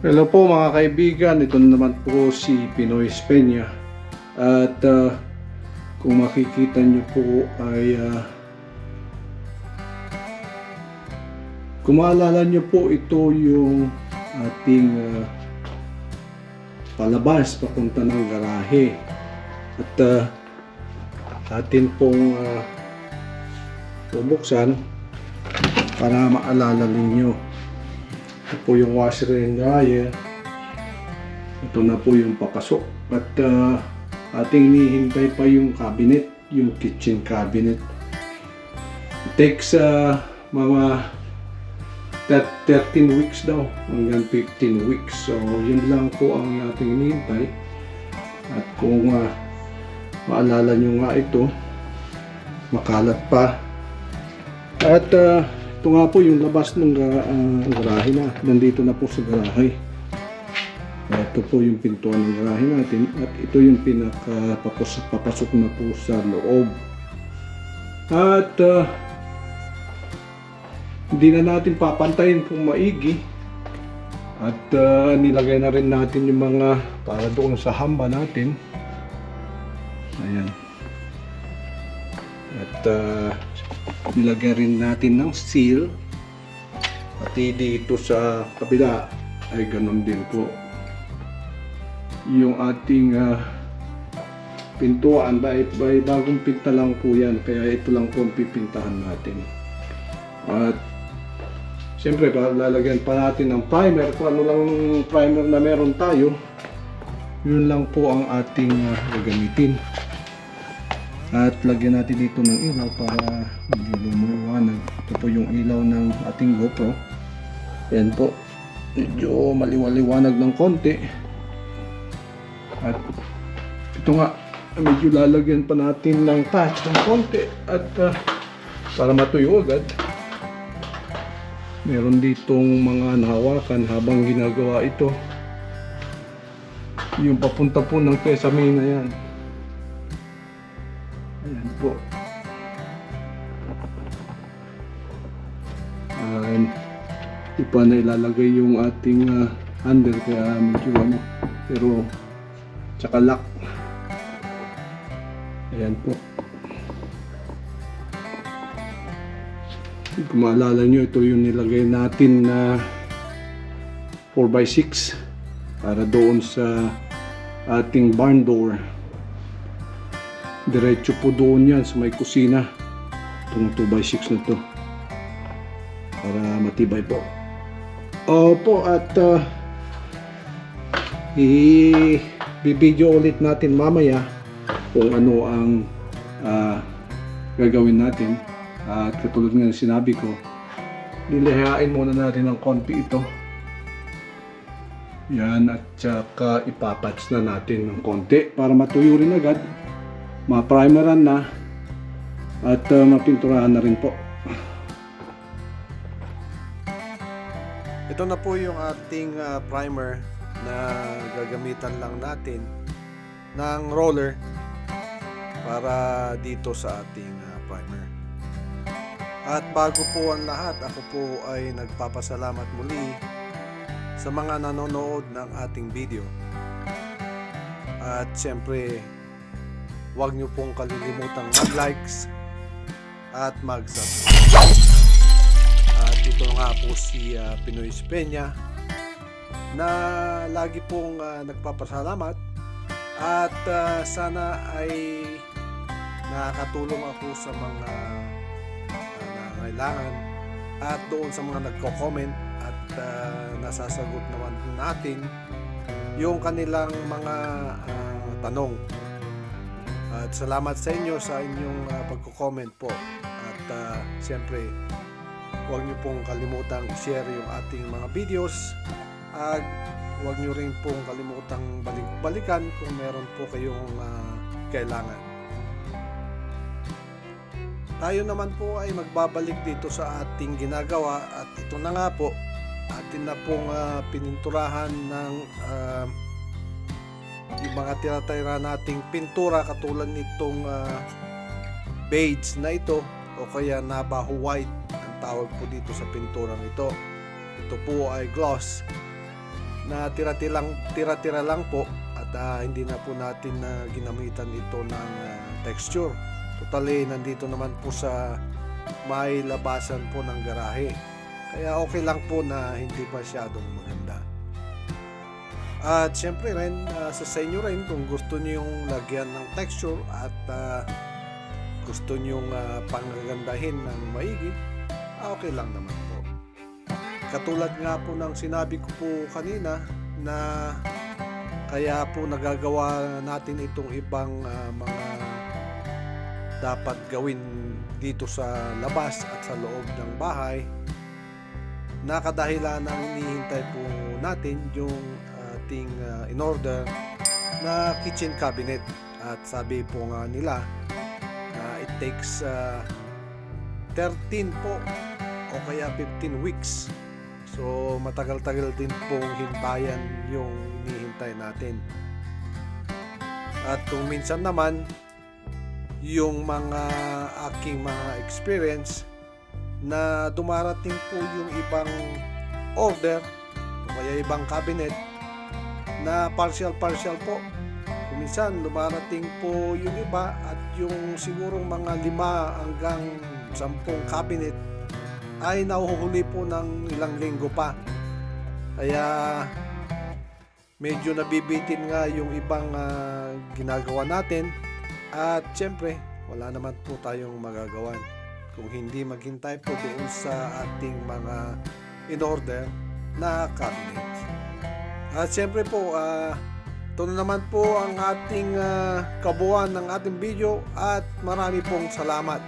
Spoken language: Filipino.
Hello po mga kaibigan, ito na naman po si Pinoy Peña. At kung makikita nyo po ay kung maalala nyo po, ito yung ating palabas papunta ng garahe. At atin pong bubuksan para maalala ninyo. Ito po yung washer and dryer. Ito na po yung papasok. At ating hinihintay pa yung cabinet, yung kitchen cabinet. It takes mga 13 weeks daw, hanggang 15 weeks. So yun lang po ang ating hinihintay. At kung maalala nyo nga ito, makalat pa. At ito nga po yung labas ng garahe na. Nandito na po sa garahe. Ito po yung pintuan ng garahe natin. At ito yung papasok na po sa loob. At hindi na natin papantayin kung maigi. At nilagay na rin natin yung mga para doon sa hamba natin. Ayan. At nilagay rin natin ng seal. Pati dito sa kabila ay ganun din po. Yung ating pintuan by bagong pinta lang po yan, kaya ito lang po ang pipintahan natin. At siyempre lalagyan pa natin ng primer. Kung ano lang primer na meron tayo, yun lang po ang ating gagamitin. At lagyan natin dito ng ilaw para medyo lumiwanag. Ito po yung ilaw ng ating GoPro. Yan po, medyo maliwaliwanag ng konti. At ito nga, medyo lalagyan pa natin ng patch ng konti. At para matuyo agad, meron ditong mga nahawakan habang ginagawa ito. Yung papunta po ng pesame na yan. Ayan po. Di pa na ilalagay yung ating handle, kaya medyo pero tsaka lock. Ayan po. Kung maalala nyo, ito yung nilagay natin na 4x6 para doon sa ating barn door. Diretso po doon yan sa may kusina. Itong 2x6 na to, para matibay po. Opo, at i-video ulit natin mamaya kung ano ang gagawin natin. At katulad nga sinabi ko, nilihain muna natin ng konti ito. Yan, at saka ipapatch na natin ng konti para matuyo rin agad, ma-primeran na, at mapinturahan na rin po. Ito na po yung ating primer na gagamitan lang natin ng roller para dito sa ating primer. At bago po ang lahat, ako po ay nagpapasalamat muli sa mga nanonood ng ating video. At siyempre, huwag nyo pong kalilimutang mag-likes at mag-subscribe. At ito nga po si Pinoy Peña na lagi pong nagpapasalamat. At sana ay nakakatulong ako sa mga nangangailangan at doon sa mga nagko-comment, at nasasagot naman natin yung kanilang mga tanong. At salamat sa inyo sa inyong pagko-comment po. At siyempre, huwag niyo pong kalimutang i-share yung ating mga videos. At huwag niyo rin pong kalimutang balik-balikan kung meron po kayong kailangan. Tayo naman po ay magbabalik dito sa ating ginagawa, at ito na nga po, atin na pong pininturahan ng yung mga tinatira nating pintura, katulad nitong beige na ito, o kaya Navajo white ang tawag po dito sa pinturang ito. Ito po ay gloss. na tira-tira lang po at hindi na po natin na ginamitan ito ng texture. Totally, nandito naman po sa may labasan po ng garahe. Kaya okay lang po na hindi masyadong maganda. At syempre rin, sa inyo rin kung gusto niyo yung lagyan ng texture at gusto niyo panggagandahin ng maigi, okay lang naman po. Katulad nga po ng sinabi ko po kanina na kaya po nagagawa natin itong ibang mga dapat gawin dito sa labas at sa loob ng bahay, nakadahilan ng hinihintay po natin yung ating in-order na kitchen cabinet. At sabi po nga nila it takes 13 po o kaya 15 weeks. So matagal-tagal din pong hintayan yung hinihintay natin. At kung minsan naman yung mga aking mga experience na dumarating po yung ibang order o kaya ibang cabinet na partial po. Kung minsan dumarating po yung iba at yung sigurong mga 5 hanggang 10 cabinet ay nahuhuli po ng ilang linggo pa. Kaya medyo nabibitin nga yung ibang ginagawa natin. At syempre, wala naman po tayong magagawan kung hindi maghintay po doon sa ating mga in-order na cabinet. At syempre po, ito na naman po ang ating kabuuan ng ating video at marami pong salamat.